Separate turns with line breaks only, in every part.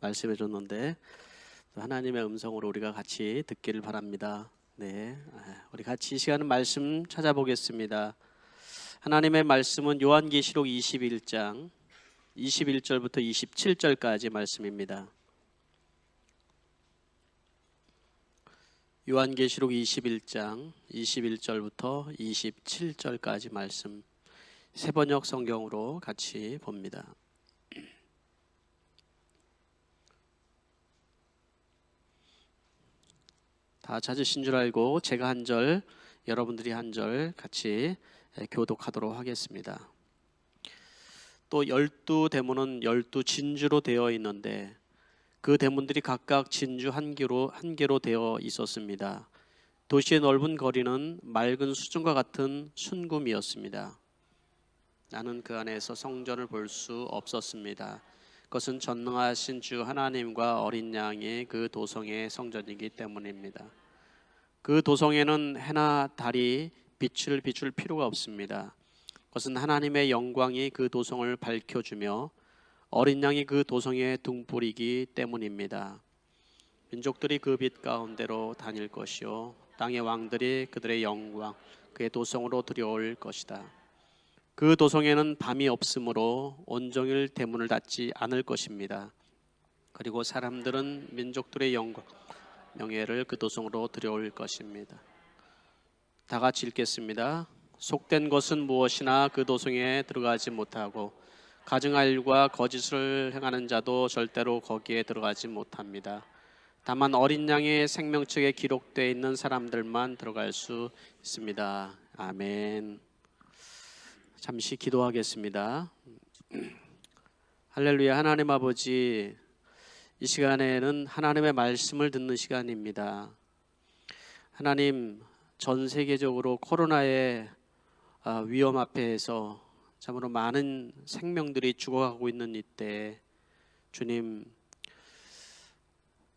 말씀해 줬는데 하나님의 음성으로 우리가 같이 듣기를 바랍니다. 네, 우리 같이 이 시간은 말씀 찾아보겠습니다. 하나님의 말씀은 요한계시록 21장 21절부터 27절까지 말씀입니다. 요한계시록 21장 21절부터 27절까지 말씀 세번역 성경으로 같이 봅니다. 다 찾으신 줄 알고 제가 한 절, 여러분들이 한 절 같이 교독하도록 하겠습니다. 또 12대문은 12진주로 되어 있는데 그 대문들이 각각 진주 한 개로 되어 있었습니다. 도시의 넓은 거리는 맑은 수증과 같은 순금이었습니다. 나는 그 안에서 성전을 볼 수 없었습니다. 그것은 전능하신 주 하나님과 어린 양의 그 도성의 성전이기 때문입니다. 그 도성에는 해나 달이 빛을 비출 필요가 없습니다. 그것은 하나님의 영광이 그 도성을 밝혀주며 어린 양이 그 도성의 등불이기 때문입니다. 민족들이 그 빛 가운데로 다닐 것이요 땅의 왕들이 그들의 영광 그의 도성으로 들여올 것이다. 그 도성에는 밤이 없으므로 온종일 대문을 닫지 않을 것입니다. 그리고 사람들은 민족들의 영광 명예를 그 도성으로 들여올 것입니다. 다 같이 읽겠습니다. 속된 것은 무엇이나 그 도성에 들어가지 못하고 가증할 일과 거짓을 행하는 자도 절대로 거기에 들어가지 못합니다. 다만 어린 양의 생명책에 기록되어 있는 사람들만 들어갈 수 있습니다. 아멘. 잠시 기도하겠습니다. 할렐루야. 하나님 아버지, 이 시간에는 하나님의 말씀을 듣는 시간입니다. 하나님, 전 세계적으로 코로나의 위험 앞에서 참으로 많은 생명들이 죽어가고 있는 이때 주님,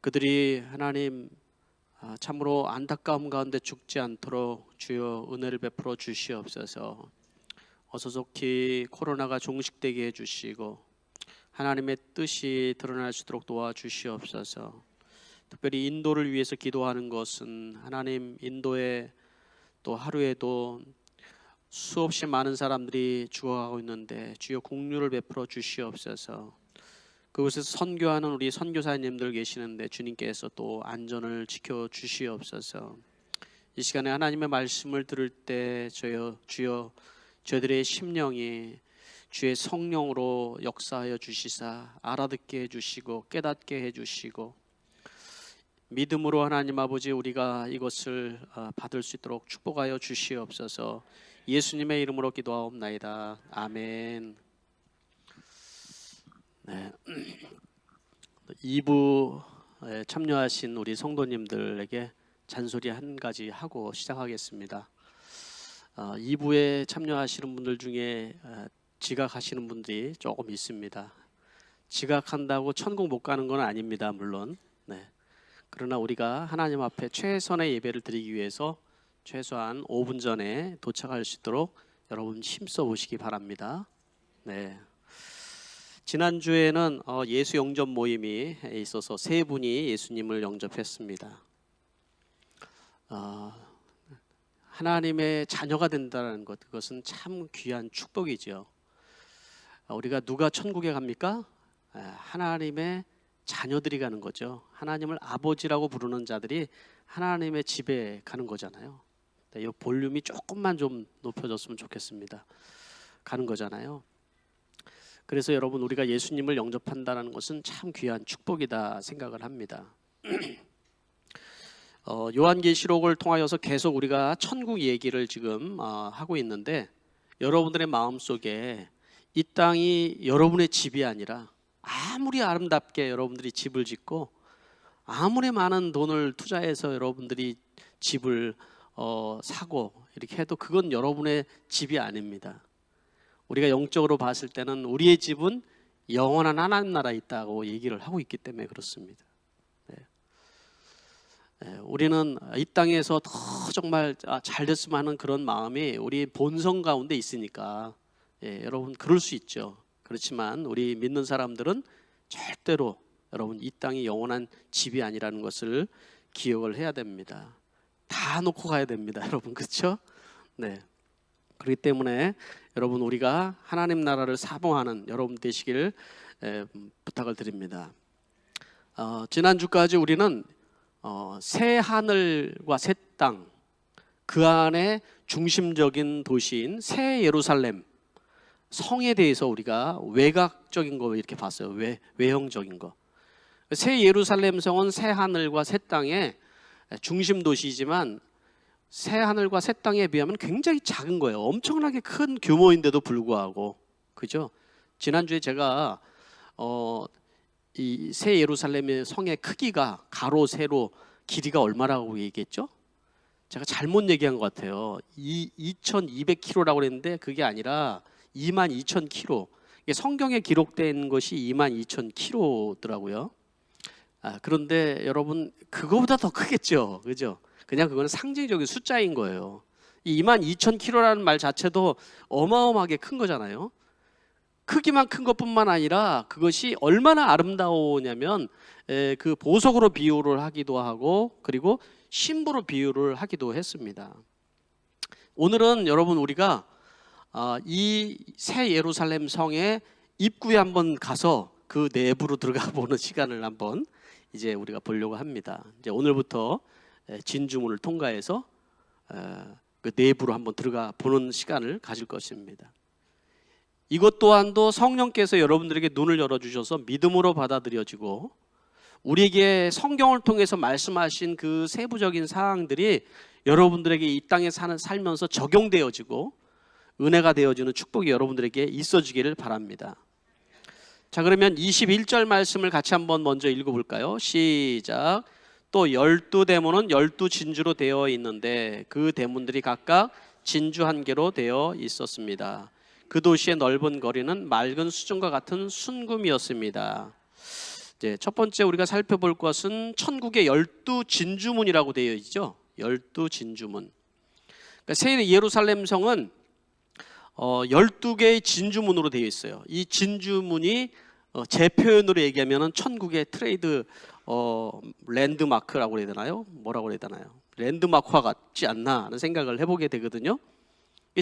그들이 하나님 참으로 안타까움 가운데 죽지 않도록 주여 은혜를 베풀어 주시옵소서. 어서 속히 코로나가 종식되게 해주시고 하나님의 뜻이 드러날 수 있도록 도와주시옵소서. 특별히 인도를 위해서 기도하는 것은 하나님, 인도에 또 하루에도 수없이 많은 사람들이 죽어가고 있는데 주여 긍휼을 베풀어 주시옵소서. 그곳에서 선교하는 우리 선교사님들 계시는데 주님께서 또 안전을 지켜 주시옵소서. 이 시간에 하나님의 말씀을 들을 때 주여 저희들의 심령이 주의 성령으로 역사하여 주시사 알아듣게 해주시고 깨닫게 해주시고 믿음으로 하나님 아버지 우리가 이것을 받을 수 있도록 축복하여 주시옵소서. 예수님의 이름으로 기도하옵나이다. 아멘. 네. 2부에 참여하신 우리 성도님들에게 잔소리 한 가지 하고 시작하겠습니다. 2부에 참여하시는 분들 중에 지각하시는 분들이 조금 있습니다. 지각한다고 천국 못 가는 건 아닙니다, 물론. 네. 그러나 우리가 하나님 앞에 최선의 예배를 드리기 위해서 최소한 5분 전에 도착할 수 있도록 여러분 힘써 보시기 바랍니다. 네. 지난주에는 예수 영접 모임이 있어서 세 분이 예수님을 영접했습니다. 하나님의 자녀가 된다는 것, 그것은 참 귀한 축복이죠. 우리가 누가 천국에 갑니까? 하나님의 자녀들이 가는 거죠. 하나님을 아버지라고 부르는 자들이 하나님의 집에 가는 거잖아요. 이 볼륨이 조금만 좀 높여졌으면 좋겠습니다. 가는 거잖아요. 그래서 여러분, 우리가 예수님을 영접한다는 것은 참 귀한 축복이다 생각을 합니다. 요한계시록을 통하여서 계속 우리가 천국 얘기를 지금 하고 있는데 여러분들의 마음속에 이 땅이 여러분의 집이 아니라 아무리 아름답게 여러분들이 집을 짓고 아무리 많은 돈을 투자해서 여러분들이 집을 사고 이렇게 해도 그건 여러분의 집이 아닙니다. 우리가 영적으로 봤을 때는 우리의 집은 영원한 하나님 나라에 있다고 얘기를 하고 있기 때문에 그렇습니다. 우리는 이 땅에서 더 정말 잘 됐으면 하는 그런 마음이 우리 본성 가운데 있으니까 여러분 그럴 수 있죠. 그렇지만 우리 믿는 사람들은 절대로 여러분 이 땅이 영원한 집이 아니라는 것을 기억을 해야 됩니다. 다 놓고 가야 됩니다, 여러분. 그렇죠? 네. 그렇기 때문에 여러분 우리가 하나님 나라를 사모하는 여러분 되시길 부탁을 드립니다. 지난주까지 우리는 새 하늘과 새 땅, 그 안에 중심적인 도시인 새 예루살렘 성에 대해서 우리가 외곽적인 거 이렇게 봤어요. 외형적인 거. 새 예루살렘 성은 새 하늘과 새 땅의 중심 도시이지만 새 하늘과 새 땅에 비하면 굉장히 작은 거예요. 엄청나게 큰 규모인데도 불구하고, 그죠? 지난주에 제가 이 새 예루살렘의 성의 크기가 가로 세로 길이가 얼마라고 얘기했죠? 제가 잘못 얘기한 것 같아요. 2200km라고 그랬는데 그게 아니라 22,000km. 성경에 기록된 것이 22,000km더라고요. 그런데 여러분 그거보다 더 크겠죠, 그죠? 그냥 그거는 상징적인 숫자인 거예요. 이 22,000km라는 말 자체도 어마어마하게 큰 거잖아요. 크기만 큰 것뿐만 아니라 그것이 얼마나 아름다우냐면 그 보석으로 비유를 하기도 하고 그리고 신부로 비유를 하기도 했습니다. 오늘은 여러분 우리가 이 새 예루살렘 성의 입구에 한번 가서 그 내부로 들어가 보는 시간을 한번 이제 우리가 보려고 합니다. 이제 오늘부터 진주문을 통과해서 그 내부로 한번 들어가 보는 시간을 가질 것입니다. 이것 또한도 성령께서 여러분들에게 눈을 열어주셔서 믿음으로 받아들여지고 우리에게 성경을 통해서 말씀하신 그 세부적인 사항들이 여러분들에게 이 땅에 살면서 적용되어지고 은혜가 되어지는 축복이 여러분들에게 있어지기를 바랍니다. 자, 그러면 21절 말씀을 같이 한번 먼저 읽어볼까요? 시작. 또 12대문은 12진주로 되어 있는데 그 대문들이 각각 진주 한 개로 되어 있었습니다. 그 도시의 넓은 거리는 맑은 수정과 같은 순금이었습니다. 이제 첫 번째 우리가 살펴볼 것은 천국의 12진주문이라고 되어 있죠. 12진주문. 그러니까 새 예루살렘 성은 12개의 진주문으로 되어 있어요. 이 진주문이 제 표현으로 얘기하면 천국의 트레이드 랜드마크라고 해야 되나요? 뭐라고 해야 되나요? 랜드마크와 같지 않나 하는 생각을 해보게 되거든요.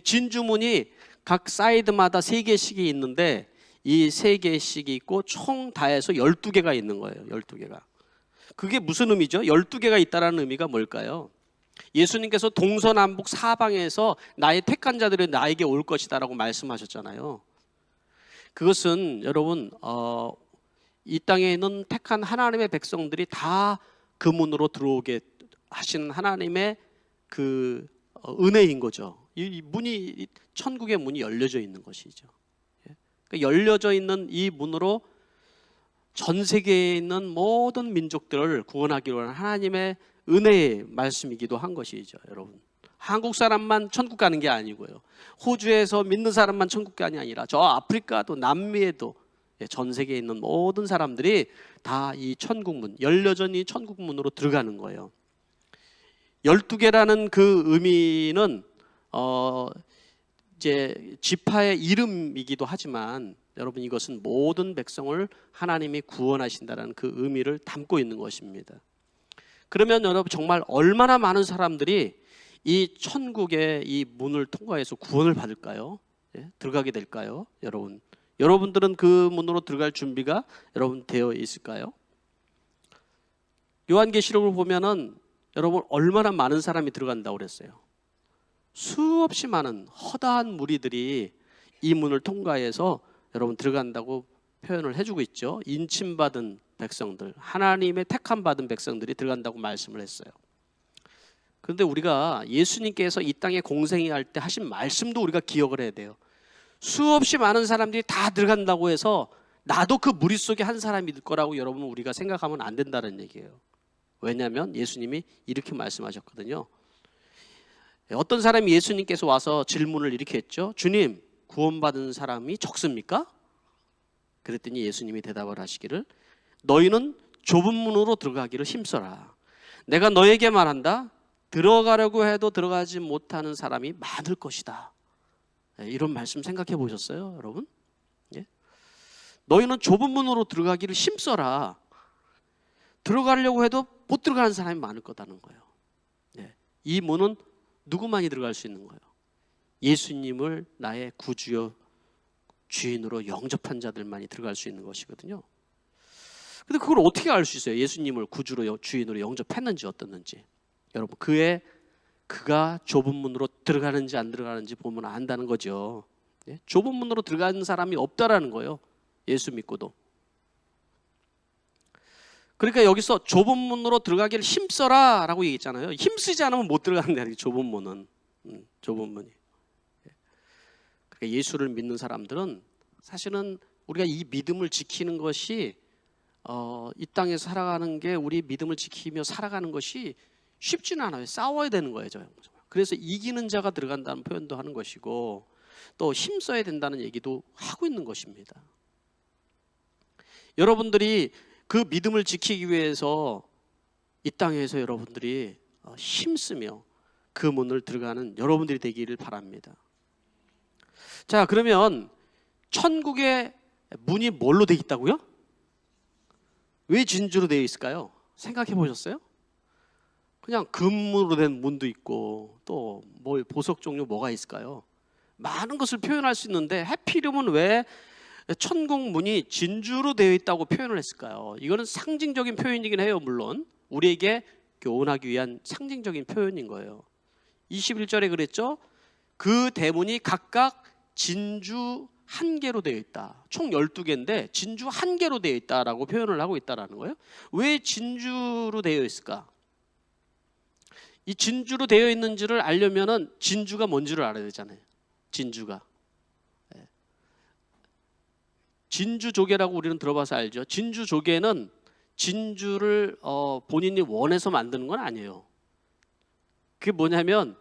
진주문이 각 사이드마다 3개씩이 있는데 이 3개씩이 있고 총 다 해서 12개가 있는 거예요. 12개가. 그게 무슨 의미죠? 12개가 있다는 의미가 뭘까요? 예수님께서 동서남북 사방에서 나의 택한 자들이 나에게 올 것이다 라고 말씀하셨잖아요. 그것은 여러분 이 땅에 있는 택한 하나님의 백성들이 다 그 문으로 들어오게 하시는 하나님의 그 은혜인 거죠. 이 문이 천국의 문이 열려져 있는 것이죠. 그러니까 열려져 있는 이 문으로 전 세계에 있는 모든 민족들을 구원하기로 하는 하나님의 은혜의 말씀이기도 한 것이죠, 여러분. 한국 사람만 천국 가는 게 아니고요. 호주에서 믿는 사람만 천국 가는 게 아니라 저 아프리카도 남미에도 전 세계에 있는 모든 사람들이 다 이 천국문, 열려져 있는 천국문으로 들어가는 거예요. 12개라는 그 의미는 이제 지파의 이름이기도 하지만 여러분 이것은 모든 백성을 하나님이 구원하신다는 그 의미를 담고 있는 것입니다. 그러면 여러분 정말 얼마나 많은 사람들이 이 천국의 이 문을 통과해서 구원을 받을까요? 들어가게 될까요? 여러분들은 그 문으로 들어갈 준비가 여러분 되어 있을까요? 요한계시록을 보면은 여러분 얼마나 많은 사람이 들어간다고 그랬어요. 수없이 많은 허다한 무리들이 이 문을 통과해서 여러분 들어간다고 표현을 해주고 있죠. 인침받은 백성들, 하나님의 택함 받은 백성들이 들어간다고 말씀을 했어요. 그런데 우리가 예수님께서 이 땅에 공생애할 때 하신 말씀도 우리가 기억을 해야 돼요. 수없이 많은 사람들이 다 들어간다고 해서 나도 그 무리 속에 한 사람일 거라고 여러분 우리가 생각하면 안 된다는 얘기예요. 왜냐하면 예수님이 이렇게 말씀하셨거든요. 어떤 사람이 예수님께서 와서 질문을 이렇게 했죠. 주님, 구원받은 사람이 적습니까? 그랬더니 예수님이 대답을 하시기를 너희는 좁은 문으로 들어가기를 힘써라. 내가 너에게 말한다. 들어가려고 해도 들어가지 못하는 사람이 많을 것이다. 이런 말씀 생각해 보셨어요, 여러분? 예? 너희는 좁은 문으로 들어가기를 힘써라. 들어가려고 해도 못 들어가는 사람이 많을 거다는 거예요. 네. 이 문은 누구만이 들어갈 수 있는 거예요? 예수님을 나의 구주요 주인으로 영접한 자들만이 들어갈 수 있는 것이거든요. 근데 그걸 어떻게 알 수 있어요? 예수님을 구주로 주인으로 영접했는지 어떻는지. 여러분, 그가 좁은 문으로 들어가는지 안 들어가는지 보면 안다는 거죠. 예? 좁은 문으로 들어가는 사람이 없다라는 거예요. 예수 믿고도. 그러니까 여기서 좁은 문으로 들어가기를 힘써라 라고 얘기했잖아요. 힘쓰지 않으면 못 들어간다는 게 좁은 문은. 좁은 문이. 그러니까 예수를 믿는 사람들은 사실은 우리가 이 믿음을 지키는 것이 이 땅에서 살아가는 게, 우리 믿음을 지키며 살아가는 것이 쉽지는 않아요. 싸워야 되는 거예요. 그래서 이기는 자가 들어간다는 표현도 하는 것이고, 또 힘써야 된다는 얘기도 하고 있는 것입니다. 여러분들이 그 믿음을 지키기 위해서 이 땅에서 여러분들이 힘쓰며 그 문을 들어가는 여러분들이 되기를 바랍니다. 자, 그러면 천국의 문이 뭘로 되어 있다고요? 왜 진주로 되어 있을까요? 생각해 보셨어요? 그냥 금으로 된 문도 있고, 또 뭐 보석 종류 뭐가 있을까요? 많은 것을 표현할 수 있는데 하필이면 왜 천국 문이 진주로 되어 있다고 표현을 했을까요? 이거는 상징적인 표현이긴 해요. 물론 우리에게 교훈하기 위한 상징적인 표현인 거예요. 21절에 그랬죠. 그 대문이 각각 진주 1개로 되어 있다. 총 12개인데 진주 1개로 되어 있다라고 표현을 하고 있다라는 거예요. 왜 진주로 되어 있을까? 이 진주로 되어 있는지를 알려면은 진주가 뭔지를 알아야 되잖아요. 진주가. 진주조개라고 우리는 들어봐서 알죠. 진주조개는 진주를 본인이 원해서 만드는 건 아니에요. 그게 뭐냐면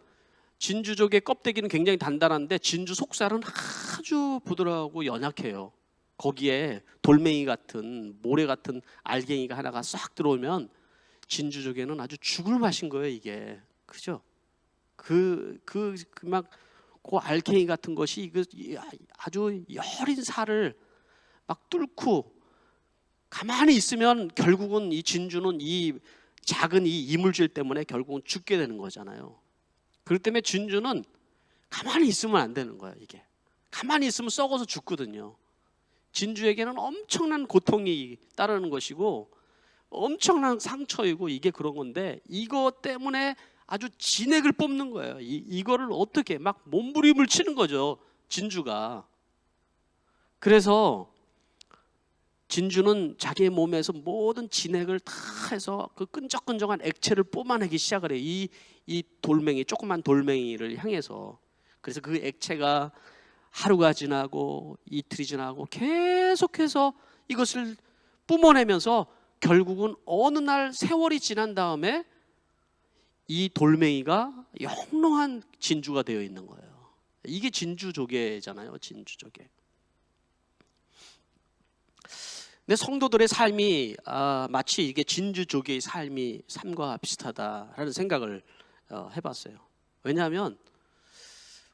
진주조개 껍데기는 굉장히 단단한데 진주 속살은 아주 부드러우고 연약해요. 거기에 돌멩이 같은, 모래 같은 알갱이가 하나가 싹 들어오면 진주조개는 아주 죽을 맛인 거예요, 이게. 그죠? 그 알갱이 같은 것이 아주 여린 살을 막 뚫고 가만히 있으면 결국은 이 진주는 이 작은 이 이물질 때문에 결국은 죽게 되는 거잖아요. 그렇기 때문에 진주는 가만히 있으면 안 되는 거예요. 이게 가만히 있으면 썩어서 죽거든요. 진주에게는 엄청난 고통이 따르는 것이고 엄청난 상처이고, 이게 그런 건데, 이거 때문에 아주 진액을 뽑는 거예요. 이거를 어떻게 막 몸부림을 치는 거죠, 진주가. 그래서 진주는 자기의 몸에서 모든 진액을 다 해서 그 끈적끈적한 액체를 뽑아내기 시작을 해요. 이 돌멩이, 조그만 돌멩이를 향해서. 그래서 그 액체가 하루가 지나고 이틀이 지나고 계속해서 이것을 뿜어내면서 결국은 어느 날 세월이 지난 다음에 이 돌멩이가 영롱한 진주가 되어 있는 거예요. 이게 진주조개잖아요. 진주조개. 근데 성도들의 삶이 마치 이게 진주조개의 삶과 비슷하다라는 생각을 해봤어요. 왜냐하면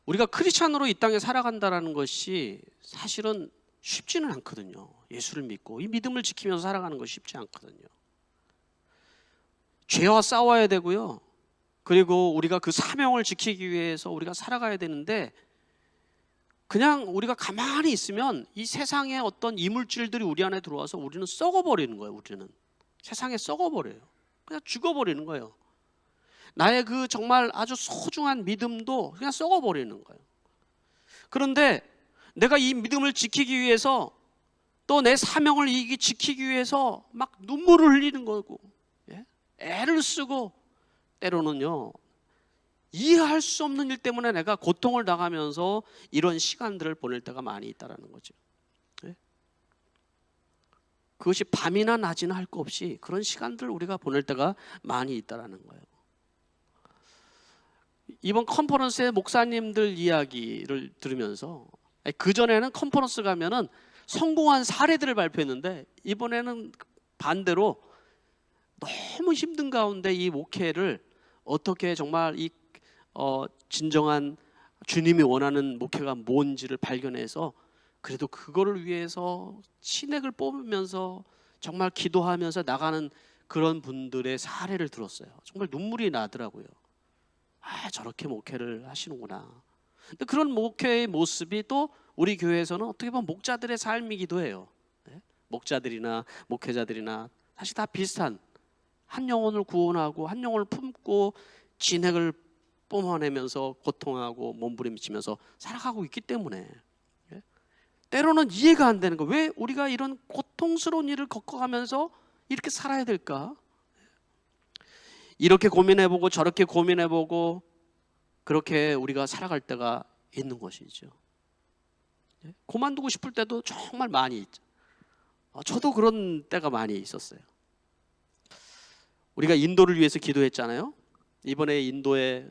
우리가 크리스찬으로 이 땅에 살아간다는 것이 사실은 쉽지는 않거든요. 예수를 믿고 이 믿음을 지키면서 살아가는 것이 쉽지 않거든요. 죄와 싸워야 되고요. 그리고 우리가 그 사명을 지키기 위해서 우리가 살아가야 되는데, 그냥 우리가 가만히 있으면 이 세상의 어떤 이물질들이 우리 안에 들어와서 우리는 썩어버리는 거예요. 우리는 세상에 썩어버려요. 그냥 죽어버리는 거예요. 나의 그 정말 아주 소중한 믿음도 그냥 썩어버리는 거예요. 그런데 내가 이 믿음을 지키기 위해서, 또 내 사명을 지키기 위해서 막 눈물을 흘리는 거고, 애를 쓰고, 때로는요 이해할 수 없는 일 때문에 내가 고통을 당하면서 이런 시간들을 보낼 때가 많이 있다는 거죠. 그것이 밤이나 낮이나 할 거 없이 그런 시간들을 우리가 보낼 때가 많이 있다는 거예요. 이번 컨퍼런스의 목사님들 이야기를 들으면서, 그전에는 컨퍼런스 가면은 성공한 사례들을 발표했는데, 이번에는 반대로 너무 힘든 가운데 이 목회를 어떻게 정말 진정한 주님이 원하는 목회가 뭔지를 발견해서, 그래도 그거를 위해서 진액을 뽑으면서 정말 기도하면서 나가는 그런 분들의 사례를 들었어요. 정말 눈물이 나더라고요. 아, 저렇게 목회를 하시는구나. 근데 그런 목회의 모습이 또 우리 교회에서는 어떻게 보면 목자들의 삶이기도 해요. 네? 목자들이나 목회자들이나 사실 다 비슷한, 한 영혼을 구원하고 한 영혼을 품고 진액을 뿜어내면서 고통하고 몸부림치면서 살아가고 있기 때문에 때로는 이해가 안 되는 거, 왜 우리가 이런 고통스러운 일을 겪어가면서 이렇게 살아야 될까? 이렇게 고민해보고 저렇게 고민해보고 그렇게 우리가 살아갈 때가 있는 것이죠. 그만두고 싶을 때도 정말 많이 있죠. 저도 그런 때가 많이 있었어요. 우리가 인도를 위해서 기도했잖아요. 이번에 인도에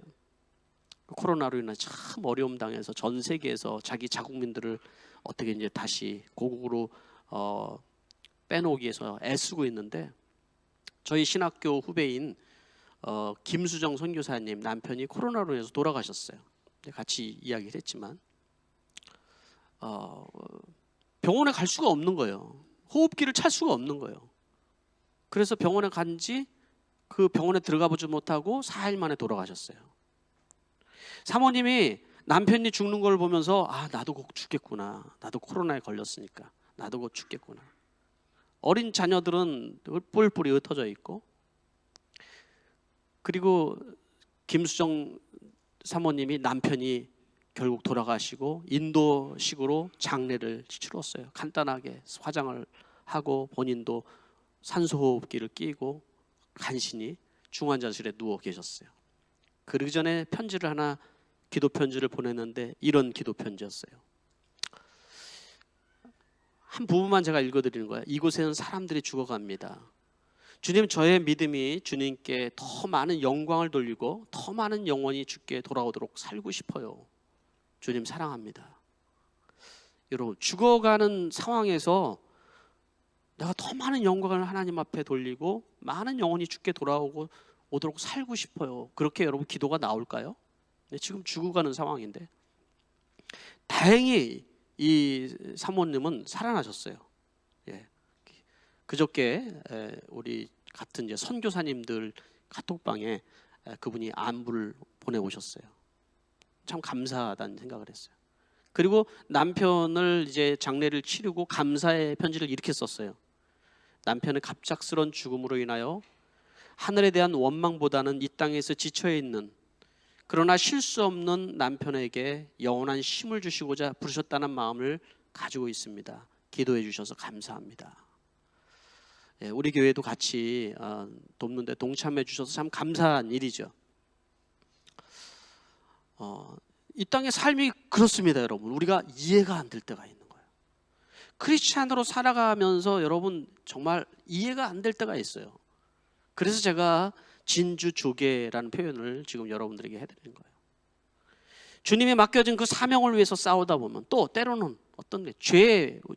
코로나로 인해 참 어려움 당해서 전 세계에서 자기 자국민들을 어떻게 이제 다시 고국으로 빼놓기 위해서 애쓰고 있는데, 저희 신학교 후배인 김수정 선교사님 남편이 코로나로 인해서 돌아가셨어요. 같이 이야기를 했지만 병원에 갈 수가 없는 거예요. 호흡기를 찰 수가 없는 거예요. 그래서 병원에 간지 그 병원에 들어가 보지 못하고 4일 만에 돌아가셨어요. 사모님이 남편이 죽는 걸 보면서 나도 곧 죽겠구나. 나도 코로나에 걸렸으니까 나도 곧 죽겠구나. 어린 자녀들은 뿔뿔이 흩어져 있고, 그리고 김수정 사모님이 남편이 결국 돌아가시고 인도식으로 장례를 치렀어요. 간단하게 화장을 하고 본인도 산소호흡기를 끼고 간신히 중환자실에 누워 계셨어요. 그러기 전에 편지를 하나, 기도 편지를 보냈는데 이런 기도 편지였어요. 한 부분만 제가 읽어드리는 거예요. 이곳에는 사람들이 죽어갑니다. 주님, 저의 믿음이 주님께 더 많은 영광을 돌리고 더 많은 영혼이 주께 돌아오도록 살고 싶어요. 주님 사랑합니다. 여러분, 죽어가는 상황에서 내가 더 많은 영광을 하나님 앞에 돌리고 많은 영혼이 주께 오도록 살고 싶어요. 그렇게 여러분 기도가 나올까요? 네, 지금 죽어가는 상황인데 다행히 이 사모님은 살아나셨어요. 예. 그저께 우리 같은 이제 선교사님들 카톡방에 그분이 안부를 보내오셨어요. 참 감사하다는 생각을 했어요. 그리고 남편을 이제 장례를 치르고 감사의 편지를 이렇게 썼어요. 남편의 갑작스런 죽음으로 인하여 하늘에 대한 원망보다는 이 땅에서 지쳐 있는, 그러나 쉴 수 없는 남편에게 영원한 힘을 주시고자 부르셨다는 마음을 가지고 있습니다. 기도해 주셔서 감사합니다. 우리 교회도 같이 돕는데 동참해 주셔서 참 감사한 일이죠. 이 땅의 삶이 그렇습니다, 여러분. 우리가 이해가 안 될 때가 있는 거예요. 크리스찬으로 살아가면서 여러분 정말 이해가 안 될 때가 있어요. 그래서 제가 진주조개라는 표현을 지금 여러분들에게 해드리는 거예요. 주님이 맡겨진 그 사명을 위해서 싸우다 보면, 또 때로는 어떤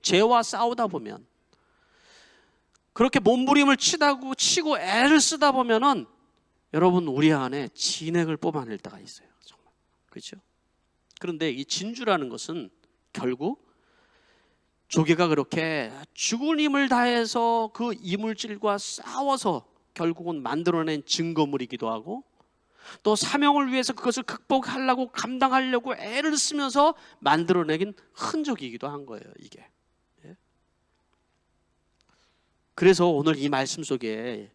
죄와 싸우다 보면, 그렇게 몸부림을 치고 애를 쓰다 보면은 여러분 우리 안에 진액을 뽑아낼 때가 있어요. 정말. 그렇죠? 그런데 이 진주라는 것은 결국 조개가 그렇게 죽을 힘을 다해서 그 이물질과 싸워서 결국은 만들어낸 증거물이기도 하고, 또 사명을 위해서 그것을 극복하려고 감당하려고 애를 쓰면서 만들어내긴 흔적이기도 한 거예요, 이게. 그래서 오늘 이 말씀 속에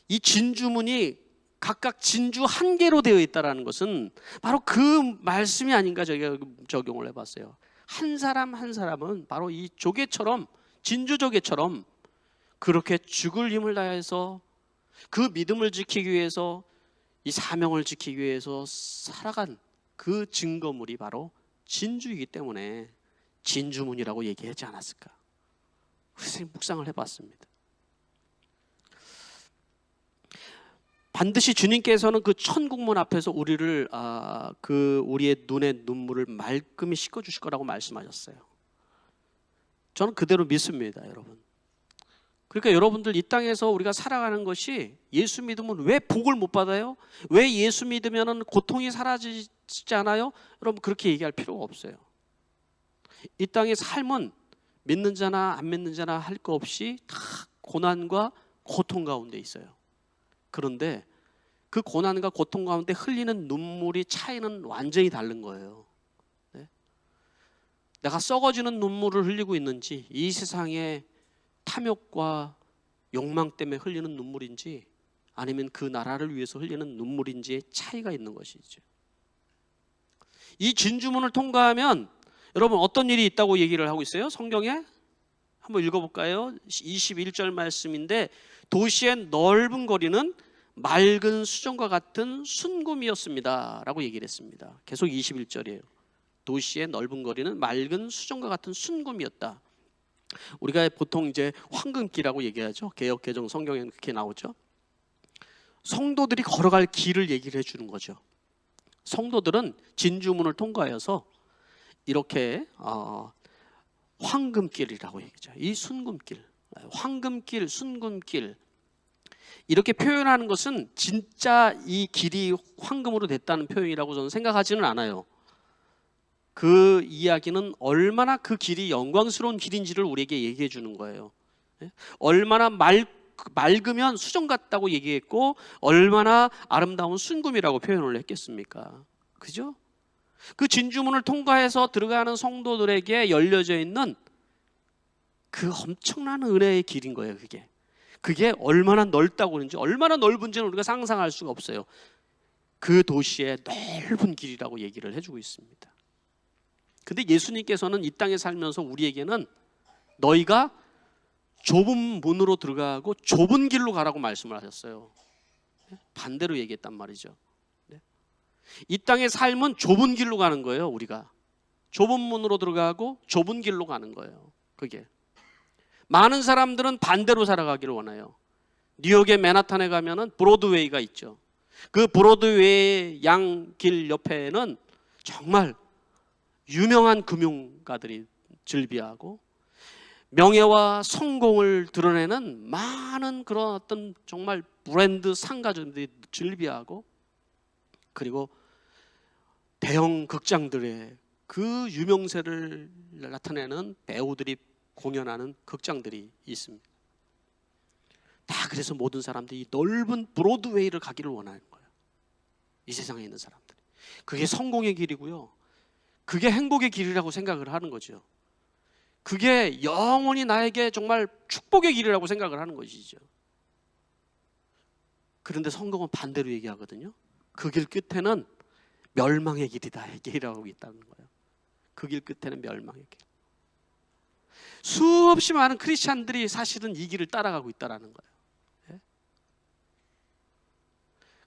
이 진주문이 각각 진주 한 개로 되어 있다는 것은 바로 그 말씀이 아닌가 제가 적용을 해봤어요. 한 사람 한 사람은 바로 이 조개처럼, 진주조개처럼 그렇게 죽을 힘을 다해서 그 믿음을 지키기 위해서, 이 사명을 지키기 위해서 살아간 그 증거물이 바로 진주이기 때문에 진주문이라고 얘기하지 않았을까. 그래서 묵상을 해봤습니다. 반드시 주님께서는 그 천국문 앞에서 우리를 우리의 눈의 눈물을 말끔히 씻어주실 거라고 말씀하셨어요. 저는 그대로 믿습니다, 여러분. 그러니까 여러분들 이 땅에서 우리가 살아가는 것이, 예수 믿으면 왜 복을 못 받아요? 왜 예수 믿으면 고통이 사라지지 않아요? 여러분 그렇게 얘기할 필요가 없어요. 이 땅의 삶은 믿는 자나 안 믿는 자나 할 거 없이 다 고난과 고통 가운데 있어요. 그런데 그 고난과 고통 가운데 흘리는 눈물이 차이는 완전히 다른 거예요. 네? 내가 썩어지는 눈물을 흘리고 있는지, 이 세상의 탐욕과 욕망 때문에 흘리는 눈물인지, 아니면 그 나라를 위해서 흘리는 눈물인지의 차이가 있는 것이죠. 이 진주문을 통과하면 여러분 어떤 일이 있다고 얘기를 하고 있어요? 성경에 한번 읽어볼까요? 21절 말씀인데, 도시의 넓은 거리는 맑은 수정과 같은 순금이었습니다 라고 얘기를 했습니다. 계속 21절이에요. 도시의 넓은 거리는 맑은 수정과 같은 순금이었다. 우리가 보통 이제 황금길이라고 얘기하죠. 개역 개정 성경에는 그렇게 나오죠. 성도들이 걸어갈 길을 얘기를 해주는 거죠. 성도들은 진주문을 통과해서 이렇게 황금길이라고 얘기하죠. 이 순금길, 황금길, 순금길, 이렇게 표현하는 것은 진짜 이 길이 황금으로 됐다는 표현이라고 저는 생각하지는 않아요. 그 이야기는 얼마나 그 길이 영광스러운 길인지를 우리에게 얘기해 주는 거예요. 얼마나 맑으면 수정 같다고 얘기했고, 얼마나 아름다운 순금이라고 표현을 했겠습니까? 그죠? 그 진주문을 통과해서 들어가는 성도들에게 열려져 있는 그 엄청난 은혜의 길인 거예요. 그게 얼마나 넓다고 그런지, 얼마나 넓은지는 우리가 상상할 수가 없어요. 그 도시의 넓은 길이라고 얘기를 해주고 있습니다. 근데 예수님께서는 이 땅에 살면서 우리에게는 너희가 좁은 문으로 들어가고 좁은 길로 가라고 말씀을 하셨어요. 반대로 얘기했단 말이죠. 이 땅의 삶은 좁은 길로 가는 거예요. 우리가 좁은 문으로 들어가고 좁은 길로 가는 거예요. 그게 많은 사람들은 반대로 살아가기를 원해요. 뉴욕의 맨하탄에 가면은 브로드웨이가 있죠. 그 브로드웨이 양길 옆에는 정말 유명한 금융가들이 즐비하고 명예와 성공을 드러내는 많은 그런 어떤 정말 브랜드 상가들이 즐비하고, 그리고 대형 극장들의 그 유명세를 나타내는 배우들이 공연하는 극장들이 있습니다. 다 그래서 모든 사람들이 넓은 브로드웨이를 가기를 원하는 거예요. 이 세상에 있는 사람들이. 그게 성공의 길이고요, 그게 행복의 길이라고 생각을 하는 거죠. 그게 영원히 나에게 정말 축복의 길이라고 생각을 하는 것이죠. 그런데 성경은 반대로 얘기하거든요. 그 길 끝에는 멸망의 길이다 얘기하고 있다는 거예요. 그 길 끝에는 멸망의 길. 수없이 많은 크리스찬들이 사실은 이 길을 따라가고 있다는 거예요.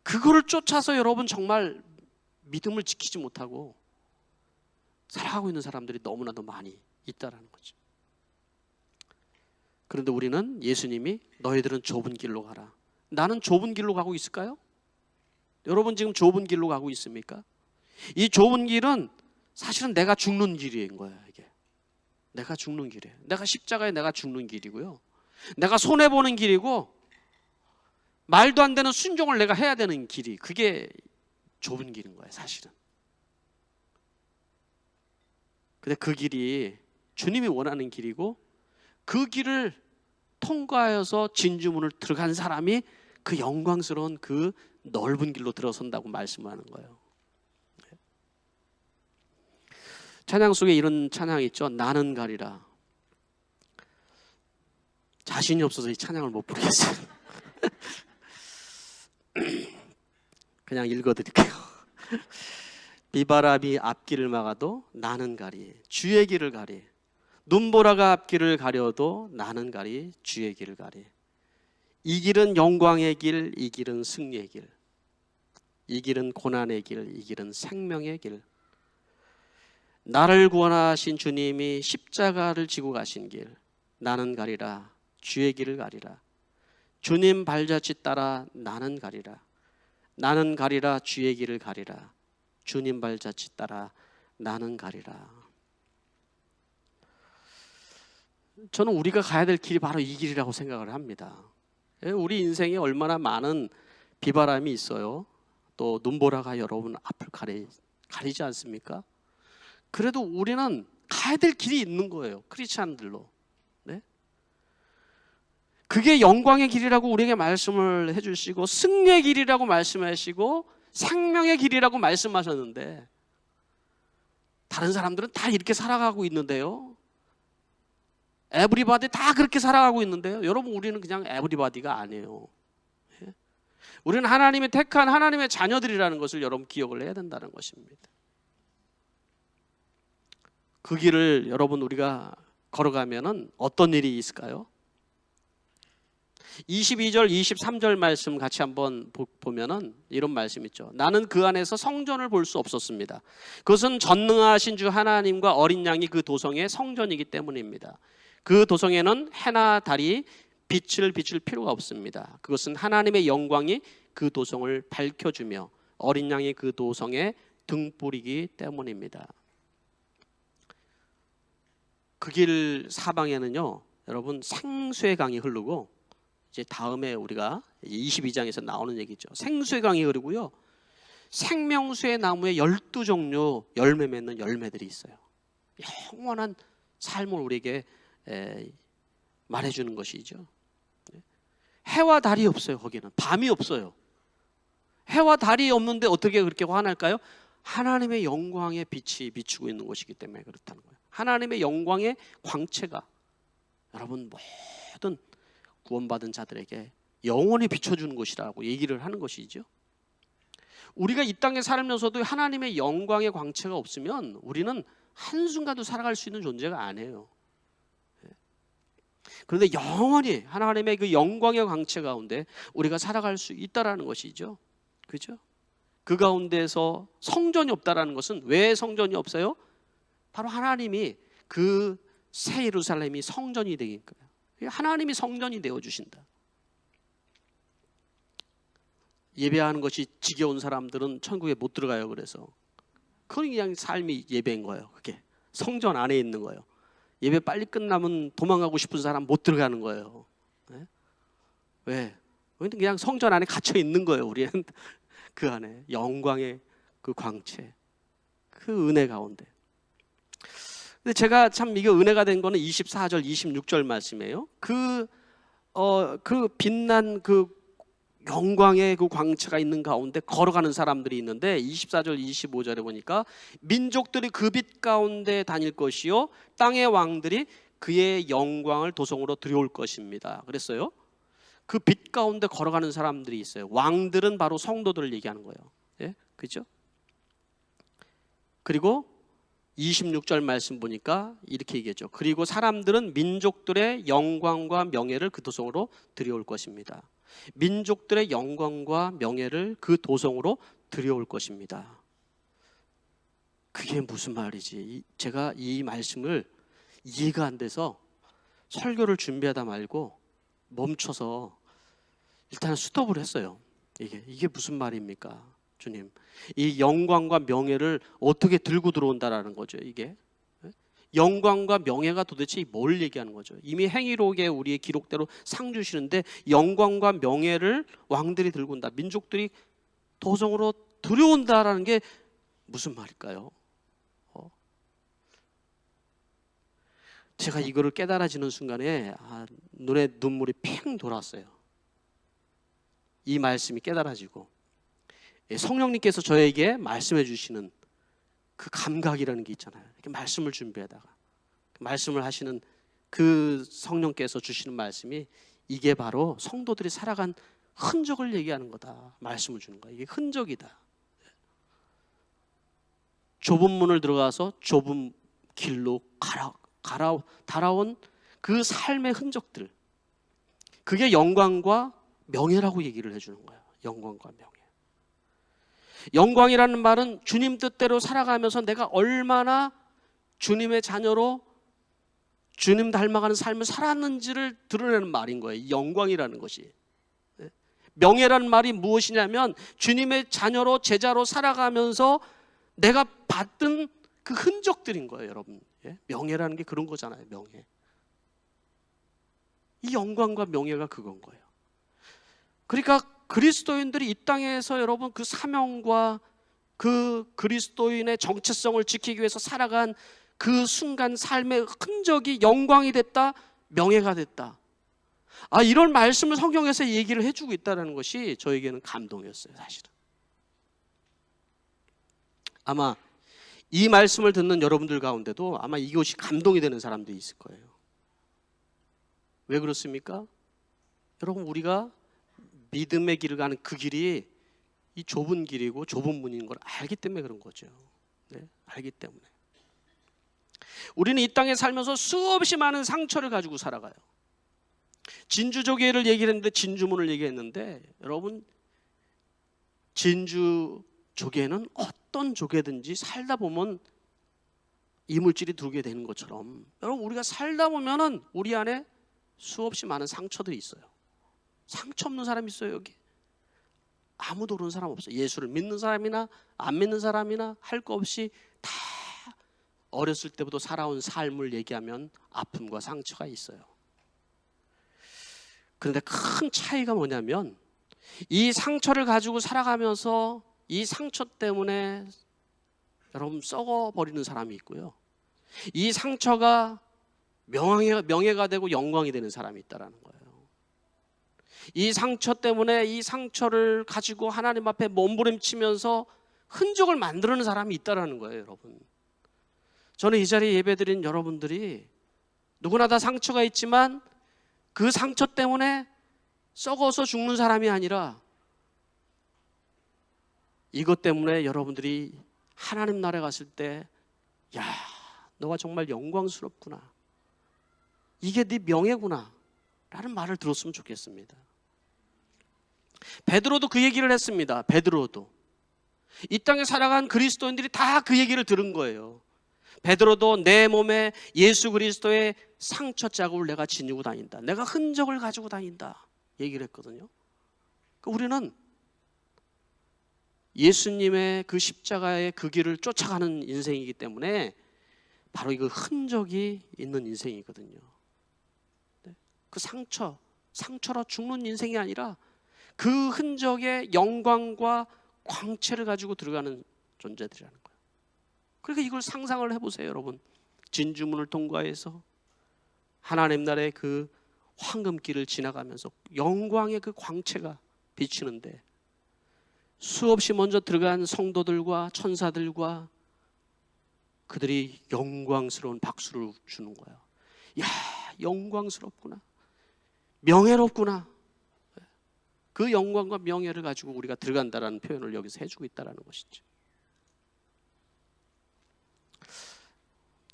그거를 쫓아서 여러분 정말 믿음을 지키지 못하고 살아가고 있는 사람들이 너무나도 많이 있다라는 거죠. 그런데 우리는 예수님이 너희들은 좁은 길로 가라. 나는 좁은 길로 가고 있을까요? 여러분 지금 좁은 길로 가고 있습니까? 이 좁은 길은 사실은 내가 죽는 길인 거예요. 이게 내가 죽는 길이에요. 내가 십자가에 내가 죽는 길이고요, 내가 손해보는 길이고, 말도 안 되는 순종을 내가 해야 되는 길이, 그게 좁은 길인 거예요 사실은. 근데 그 길이 주님이 원하는 길이고, 그 길을 통과해서 진주문을 들어간 사람이 그 영광스러운 그 넓은 길로 들어선다고 말씀하는 거예요. 찬양 속에 이런 찬양이 있죠. 나는 가리라. 자신이 없어서 이 찬양을 못 부르겠어요. 그냥 읽어드릴게요. 비바람이 앞길을 막아도 나는 가리 주의 길을 가리, 눈보라가 앞길을 가려도 나는 가리 주의 길을 가리. 이 길은 영광의 길, 이 길은 승리의 길, 이 길은 고난의 길, 이 길은 생명의 길. 나를 구원하신 주님이 십자가를 지고 가신 길, 나는 가리라 주의 길을 가리라. 주님 발자취 따라 나는 가리라. 나는 가리라 주의 길을 가리라. 주님 발자취 따라 나는 가리라. 저는 우리가 가야 될 길이 바로 이 길이라고 생각을 합니다. 우리 인생에 얼마나 많은 비바람이 있어요. 또 눈보라가 여러분 앞을 가리지 않습니까? 그래도 우리는 가야 될 길이 있는 거예요. 크리스찬들로. 네? 그게 영광의 길이라고 우리에게 말씀을 해주시고 승리의 길이라고 말씀하시고 생명의 길이라고 말씀하셨는데 다른 사람들은 다 이렇게 살아가고 있는데요. 에브리바디 다 그렇게 살아가고 있는데요. 여러분, 우리는 그냥 에브리바디가 아니에요. 우리는 하나님이 택한 하나님의 자녀들이라는 것을 여러분 기억을 해야 된다는 것입니다. 그 길을 여러분 우리가 걸어가면은 어떤 일이 있을까요? 22절, 23절 말씀 같이 한번 보면은 이런 말씀 있죠. 나는 그 안에서 성전을 볼 수 없었습니다. 그것은 전능하신 주 하나님과 어린 양이 그 도성의 성전이기 때문입니다. 그 도성에는 해나 달이 빛을 비출 필요가 없습니다. 그것은 하나님의 영광이 그 도성을 밝혀주며 어린 양이 그 도성의 등불이기 때문입니다. 그 길 사방에는요, 여러분 생수의 강이 흐르고, 이제 다음에 우리가 22장에서 나오는 얘기죠. 생수의 강이 흐르고요, 생명수의 나무에 12종류 열매 맺는 열매들이 있어요. 영원한 삶을 우리에게 말해주는 것이죠. 해와 달이 없어요. 거기는 밤이 없어요. 해와 달이 없는데 어떻게 그렇게 환할까요? 하나님의 영광의 빛이 비추고 있는 것이기 때문에 그렇다는 거예요. 하나님의 영광의 광채가 여러분 모든 구원받은 자들에게 영원히 비춰주는 것이라고 얘기를 하는 것이죠. 우리가 이 땅에 살면서도 하나님의 영광의 광채가 없으면 우리는 한순간도 살아갈 수 있는 존재가 아니에요. 그런데 영원히 하나님의 그 영광의 광채 가운데 우리가 살아갈 수 있다라는 것이죠. 그죠? 그 가운데서 성전이 없다라는 것은 왜 성전이 없어요? 바로 하나님이 그 새 예루살렘이 성전이 되니까. 하나님이 성전이 되어 주신다. 예배하는 것이 지겨운 사람들은 천국에 못 들어가요. 그래서 그냥 삶이 예배인 거예요. 그게 성전 안에 있는 거예요. 예배 빨리 끝나면 도망가고 싶은 사람 못 들어가는 거예요. 네? 왜? 그냥 성전 안에 갇혀 있는 거예요. 우리는 그 안에 영광의 그 광채, 그 은혜 가운데. 근데 제가 참 이게 은혜가 된 거는 24절, 26절 말씀이에요. 그 빛난 그 영광의 그 광채가 있는 가운데 걸어가는 사람들이 있는데 24절, 25절에 보니까 민족들이 그 빛 가운데 다닐 것이요 땅의 왕들이 그의 영광을 도성으로 들여올 것입니다. 그랬어요. 그 빛 가운데 걸어가는 사람들이 있어요. 왕들은 바로 성도들을 얘기하는 거예요. 예? 그죠? 그리고 26절 말씀 보니까 이렇게 얘기했죠. 그리고 사람들은 민족들의 영광과 명예를 그 도성으로 들여올 것입니다. 민족들의 영광과 명예를 그 도성으로 들여올 것입니다. 그게 무슨 말이지? 제가 이 말씀을 이해가 안 돼서 설교를 준비하다 말고 멈춰서 일단 스톱을 했어요. 이게 무슨 말입니까? 주님, 이 영광과 명예를 어떻게 들고 들어온다라는 거죠. 이게 영광과 명예가 도대체 뭘 얘기하는 거죠? 이미 행위록에 우리의 기록대로 상 주시는데 영광과 명예를 왕들이 들고 온다, 민족들이 도성으로 들여온다라는 게 무슨 말일까요? 제가 이거를 깨달아지는 순간에 눈에 눈물이 핑 돌았어요. 이 말씀이 깨달아지고 성령님께서 저에게 말씀해 주시는 그 감각이라는 게 있잖아요. 이렇게 말씀을 준비하다가 말씀을 하시는 그 성령께서 주시는 말씀이 이게 바로 성도들이 살아간 흔적을 얘기하는 거다. 말씀을 주는 거야. 이게 흔적이다. 좁은 문을 들어가서 좁은 길로 달아온 그 삶의 흔적들, 그게 영광과 명예라고 얘기를 해주는 거예요. 영광과 명예. 영광이라는 말은 주님 뜻대로 살아가면서 내가 얼마나 주님의 자녀로 주님 닮아가는 삶을 살았는지를 드러내는 말인 거예요. 이 영광이라는 것이. 명예라는 말이 무엇이냐면 주님의 자녀로 제자로 살아가면서 내가 받던 그 흔적들인 거예요. 여러분, 명예라는 게 그런 거잖아요. 명예. 이 영광과 명예가 그건 거예요. 그러니까 그리스도인들이 이 땅에서 여러분 그 사명과 그 그리스도인의 정체성을 지키기 위해서 살아간 그 순간 삶의 흔적이 영광이 됐다, 명예가 됐다. 이런 말씀을 성경에서 얘기를 해주고 있다는 것이 저에게는 감동이었어요. 사실은 아마 이 말씀을 듣는 여러분들 가운데도 아마 이것이 감동이 되는 사람들이 있을 거예요. 왜 그렇습니까? 여러분, 우리가 믿음의 길을 가는 그 길이 이 좁은 길이고 좁은 문인 걸 알기 때문에 그런 거죠. 네, 알기 때문에. 우리는 이 땅에 살면서 수없이 많은 상처를 가지고 살아가요. 진주조개를 얘기를 했는데, 진주문을 얘기했는데, 여러분, 진주조개는 어떤 조개든지 살다 보면 이물질이 들게 되는 것처럼, 여러분, 우리가 살다 보면은 우리 안에 수없이 많은 상처들이 있어요. 상처 없는 사람이 있어요, 여기? 아무도 그런 사람 없어요. 예수를 믿는 사람이나 안 믿는 사람이나 할 거 없이 다 어렸을 때부터 살아온 삶을 얘기하면 아픔과 상처가 있어요. 그런데 큰 차이가 뭐냐면, 이 상처를 가지고 살아가면서 이 상처 때문에 여러분 썩어버리는 사람이 있고요, 이 상처가 명예가 되고 영광이 되는 사람이 있다는 거예요. 이 상처 때문에 이 상처를 가지고 하나님 앞에 몸부림치면서 흔적을 만들어내는 사람이 있다는 거예요. 여러분, 저는 이 자리에 예배드린 여러분들이 누구나 다 상처가 있지만 그 상처 때문에 썩어서 죽는 사람이 아니라 이것 때문에 여러분들이 하나님 나라에 갔을 때, 야, 너가 정말 영광스럽구나, 이게 네 명예구나 라는 말을 들었으면 좋겠습니다. 베드로도 그 얘기를 했습니다. 베드로도 이 땅에 살아간 그리스도인들이 다 그 얘기를 들은 거예요. 베드로도 내 몸에 예수 그리스도의 상처 자국을 내가 지니고 다닌다, 내가 흔적을 가지고 다닌다 얘기를 했거든요. 우리는 예수님의 그 십자가의 그 길을 쫓아가는 인생이기 때문에 바로 이 흔적이 있는 인생이거든요. 그 상처로 죽는 인생이 아니라 그 흔적의 영광과 광채를 가지고 들어가는 존재들이라는 거예요. 그러니까 이걸 상상을 해보세요. 여러분, 진주문을 통과해서 하나님 나라의 그 황금길을 지나가면서 영광의 그 광채가 비치는데, 수없이 먼저 들어간 성도들과 천사들과 그들이 영광스러운 박수를 주는 거예요. 야, 영광스럽구나, 명예롭구나. 그 영광과 명예를 가지고 우리가 들어간다라는 표현을 여기서 해주고 있다는 것이죠.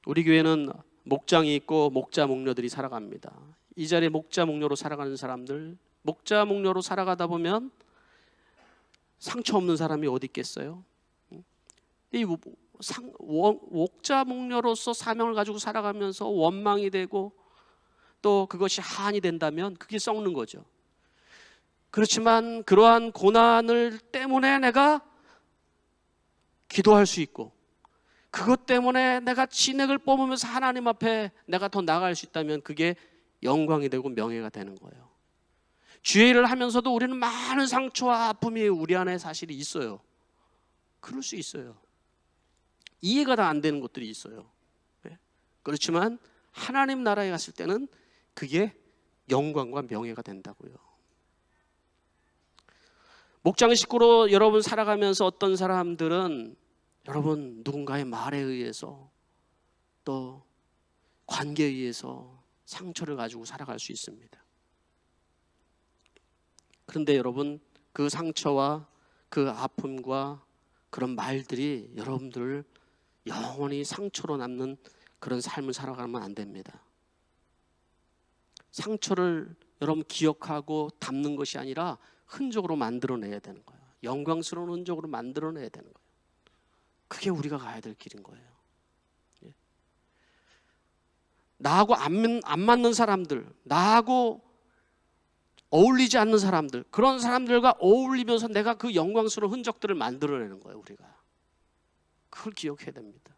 우리 교회는 목장이 있고 목자 목녀들이 살아갑니다. 이 자리에 목자 목녀로 살아가는 사람들, 목자 목녀로 살아가다 보면 상처 없는 사람이 어디 있겠어요? 이 목자 목녀로서 사명을 가지고 살아가면서 원망이 되고 또 그것이 한이 된다면 그게 썩는 거죠. 그렇지만 그러한 고난을 때문에 내가 기도할 수 있고, 그것 때문에 내가 진액을 뿜으면서 하나님 앞에 내가 더 나아갈 수 있다면 그게 영광이 되고 명예가 되는 거예요. 주의 일을 하면서도 우리는 많은 상처와 아픔이 우리 안에 사실이 있어요. 그럴 수 있어요. 이해가 다 안 되는 것들이 있어요. 그렇지만 하나님 나라에 갔을 때는 그게 영광과 명예가 된다고요. 목장 식구로 여러분 살아가면서 어떤 사람들은 여러분 누군가의 말에 의해서 또 관계에 의해서 상처를 가지고 살아갈 수 있습니다. 그런데 여러분, 그 상처와 그 아픔과 그런 말들이 여러분들을 영원히 상처로 남는 그런 삶을 살아가면 안 됩니다. 상처를 여러분 기억하고 담는 것이 아니라 흔적으로 만들어내야 되는 거예요. 영광스러운 흔적으로 만들어내야 되는 거예요. 그게 우리가 가야 될 길인 거예요. 나하고 안 맞는 사람들, 나하고 어울리지 않는 사람들, 그런 사람들과 어울리면서 내가 그 영광스러운 흔적들을 만들어내는 거예요. 우리가 그걸 기억해야 됩니다.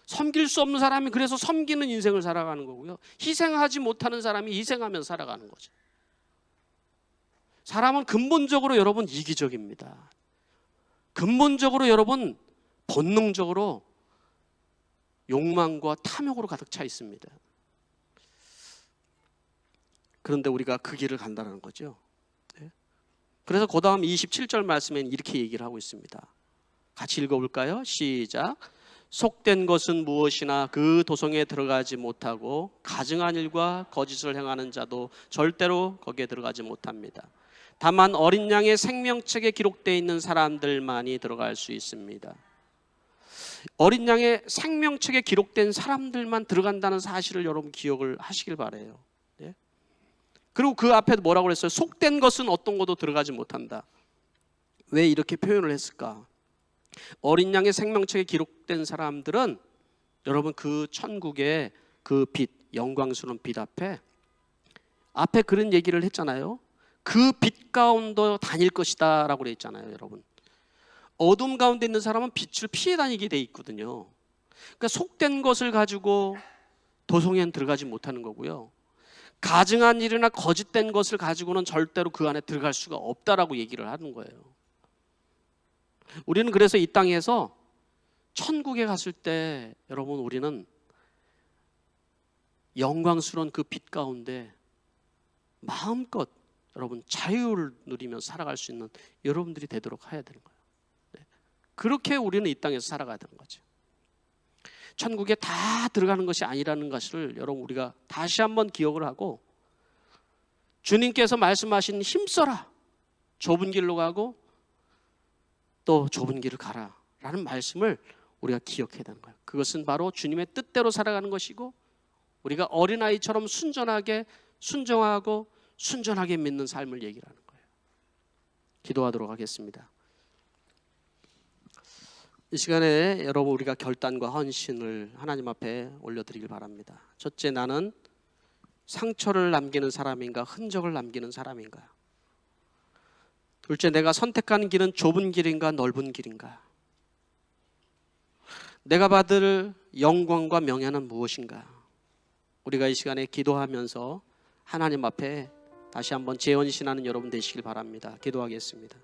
섬길 수 없는 사람이 그래서 섬기는 인생을 살아가는 거고요, 희생하지 못하는 사람이 희생하면서 살아가는 거죠. 사람은 근본적으로 여러분 이기적입니다. 근본적으로 여러분 본능적으로 욕망과 탐욕으로 가득 차 있습니다. 그런데 우리가 그 길을 간다는 거죠. 그래서 그 다음 27절 말씀에는 이렇게 얘기를 하고 있습니다. 같이 읽어볼까요? 시작. 속된 것은 무엇이나 그 도성에 들어가지 못하고 가증한 일과 거짓을 행하는 자도 절대로 거기에 들어가지 못합니다. 다만 어린 양의 생명책에 기록되어 있는 사람들만이 들어갈 수 있습니다. 어린 양의 생명책에 기록된 사람들만 들어간다는 사실을 여러분 기억을 하시길 바라요. 네? 그리고 그 앞에 뭐라고 그랬어요? 속된 것은 어떤 것도 들어가지 못한다. 왜 이렇게 표현을 했을까? 어린 양의 생명책에 기록된 사람들은 여러분 그 천국의 그 빛, 영광스러운 빛 앞에 그런 얘기를 했잖아요. 그 빛 가운데 다닐 것이다 라고 그랬잖아요. 여러분, 어둠 가운데 있는 사람은 빛을 피해 다니게 돼 있거든요. 그러니까 속된 것을 가지고 도성에는 들어가지 못하는 거고요. 가증한 일이나 거짓된 것을 가지고는 절대로 그 안에 들어갈 수가 없다라고 얘기를 하는 거예요. 우리는 그래서 이 땅에서 천국에 갔을 때 여러분 우리는 영광스러운 그 빛 가운데 마음껏 여러분 자유를 누리며 살아갈 수 있는 여러분들이 되도록 해야 되는 거예요. 네. 그렇게 우리는 이 땅에서 살아가야 되는 거죠. 천국에 다 들어가는 것이 아니라는 것을 여러분 우리가 다시 한번 기억을 하고, 주님께서 말씀하신 힘써라, 좁은 길로 가고 또 좁은 길을 가라 라는 말씀을 우리가 기억해야 되는 거예요. 그것은 바로 주님의 뜻대로 살아가는 것이고, 우리가 어린아이처럼 순전하게 순종하고 순전하게 믿는 삶을 얘기를 하는 거예요. 기도하도록 하겠습니다. 이 시간에 여러분 우리가 결단과 헌신을 하나님 앞에 올려드리길 바랍니다. 첫째, 나는 상처를 남기는 사람인가 흔적을 남기는 사람인가? 둘째, 내가 선택한 길은 좁은 길인가 넓은 길인가? 내가 받을 영광과 명예는 무엇인가? 우리가 이 시간에 기도하면서 하나님 앞에 다시 한번 재헌신하는 여러분 되시길 바랍니다. 기도하겠습니다.